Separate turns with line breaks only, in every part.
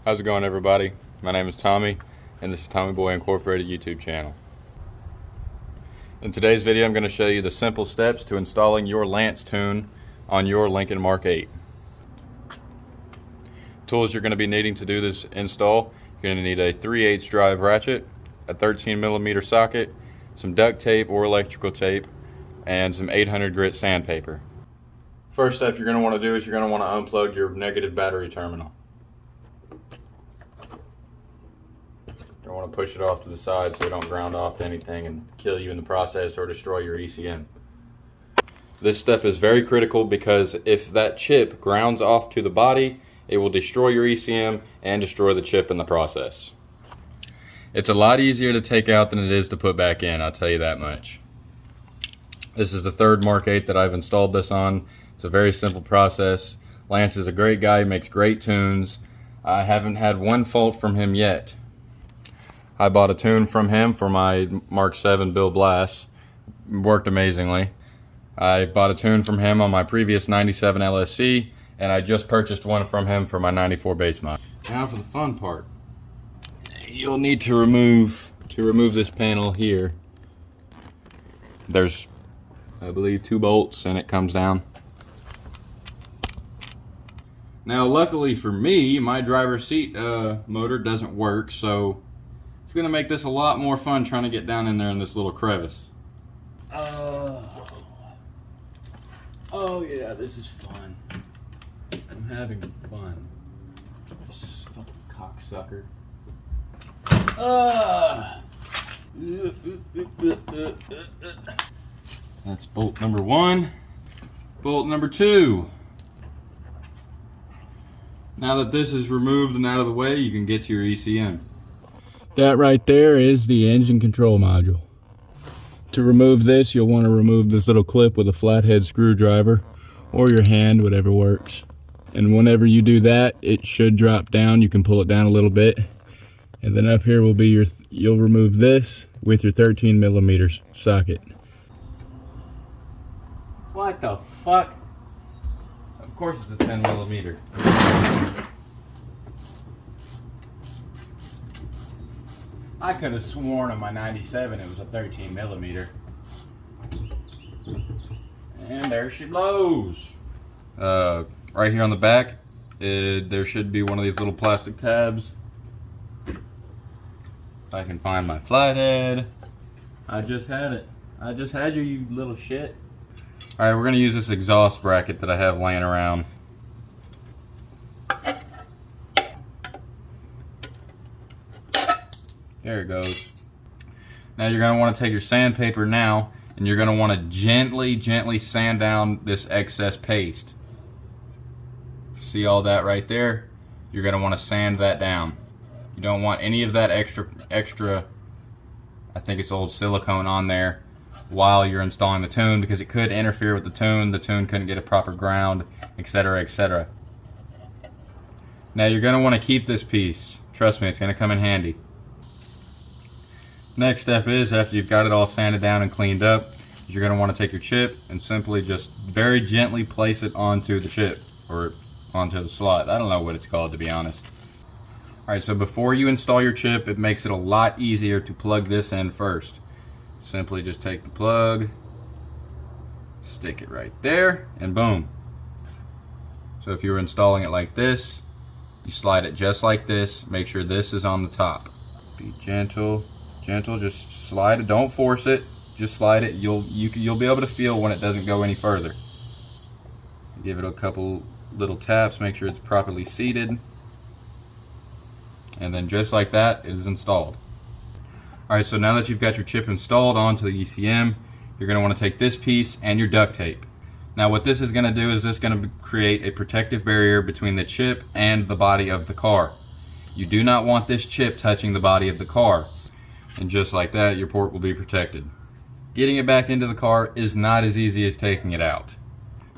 How's it going, everybody? My name is Tommy, and this is Tommy Boy Incorporated YouTube channel. In today's video, I'm going to show you the simple steps to installing your Lance tune on your Lincoln Mark 8. Tools you're going to be needing to do this install: you're going to need a 3/8 drive ratchet, a 13mm socket, some duct tape or electrical tape, and some 800 grit sandpaper. First step you're going to want to do is you're going to want to unplug your negative battery terminal. Don't want to push it off to the side so it don't ground off to anything and kill you in the process or destroy your ECM. This step is very critical because if that chip grounds off to the body, it will destroy your ECM and destroy the chip in the process. It's a lot easier to take out than it is to put back in, I'll tell you that much. This is the third Mark 8 that I've installed this on. It's a very simple process. Lance is a great guy, he makes great tunes. I haven't had one fault from him yet. I bought a tune from him for my Mark 7 Bill Blast. Worked amazingly. I bought a tune from him on my previous 97 LSC, and I just purchased one from him for my 94 bass mod. Now for the fun part. You'll need to remove this panel here. There's, I believe, 2 bolts, and it comes down. Now luckily for me, my driver's seat motor doesn't work, so it's going to make this a lot more fun trying to get down in there in this little crevice. Oh yeah, this is fun. I'm having fun. This fucking cocksucker. That's bolt number 1. Bolt number 2. Now that this is removed and out of the way, you can get to your ECM. That right there is the engine control module. To remove this, you'll want to remove this little clip with a flathead screwdriver or your hand, whatever works. And whenever you do that, it should drop down. You can pull it down a little bit. And then up here will be you'll remove this with your 13mm socket. What the fuck? Of course it's a 10mm. I could have sworn on my 97 it was a 13mm. And there she blows. Right here on the back, there should be one of these little plastic tabs. If I can find my flathead. I just had it. I just had you little shit. Alright, we're going to use this exhaust bracket that I have laying around. There it goes. Now you're going to want to take your sandpaper now, and you're going to want to gently sand down this excess paste. See all that right there? You're going to want to sand that down. You don't want any of that extra, I think it's old silicone on there while you're installing the tune, because it could interfere with the tune couldn't get a proper ground, etc., etc. Now you're going to want to keep this piece. Trust me, it's going to come in handy. Next step is, after you've got it all sanded down and cleaned up, you're going to want to take your chip and simply just very gently place it onto the chip, or onto the slot. I don't know what it's called, to be honest. Alright, so before you install your chip, it makes it a lot easier to plug this in first. Simply just take the plug, stick it right there, and boom. So if you were installing it like this, you slide it just like this. Make sure this is on the top. Be gentle. Gentle, just slide it. Don't force it. Just slide it. You'll be able to feel when it doesn't go any further. Give it a couple little taps. Make sure it's properly seated. And then just like that, it is installed. Alright, so now that you've got your chip installed onto the ECM, you're going to want to take this piece and your duct tape. Now what this is going to do is this is going to create a protective barrier between the chip and the body of the car. You do not want this chip touching the body of the car. And just like that, your port will be protected. Getting it back into the car is not as easy as taking it out.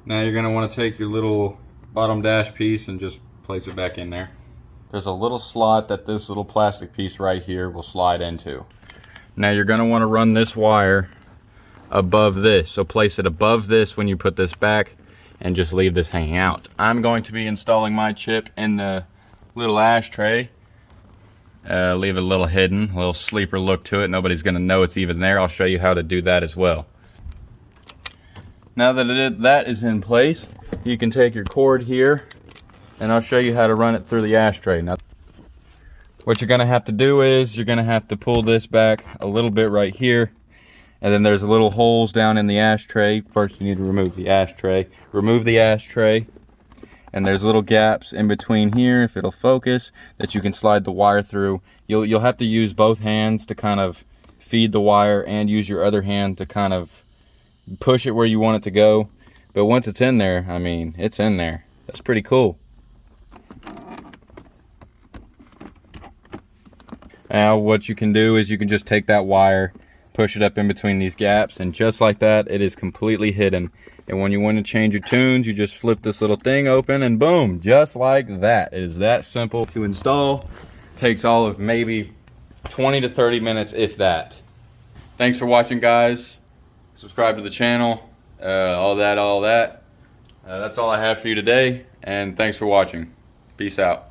Now you're going to want to take your little bottom dash piece and just place it back in there. There's a little slot that this little plastic piece right here will slide into. Now you're going to want to run this wire above this. So place it above this when you put this back and just leave this hanging out. I'm going to be installing my chip in the little ashtray. Leave it a little hidden, a little sleeper look to it. Nobody's gonna know it's even there. I'll show you how to do that as well. Now that that is in place, you can take your cord here and I'll show you how to run it through the ashtray. Now, what you're gonna have to do is you're gonna have to pull this back a little bit right here, and then there's little holes down in the ashtray. First you need to remove the ashtray. Remove the ashtray, and there's little gaps in between here, if it'll focus, that you can slide the wire through. You'll have to use both hands to kind of feed the wire and use your other hand to kind of push it where you want it to go. But once it's in there, I mean, it's in there. That's pretty cool. Now what you can do is you can just take that wire, push it up in between these gaps, and just like that, it is completely hidden. And when you want to change your tunes, you just flip this little thing open and boom, just like that. It is that simple to install. It takes all of maybe 20 to 30 minutes, if that. Thanks for watching, guys. Subscribe to the channel, all that. That's all I have for you today, and thanks for watching. Peace out.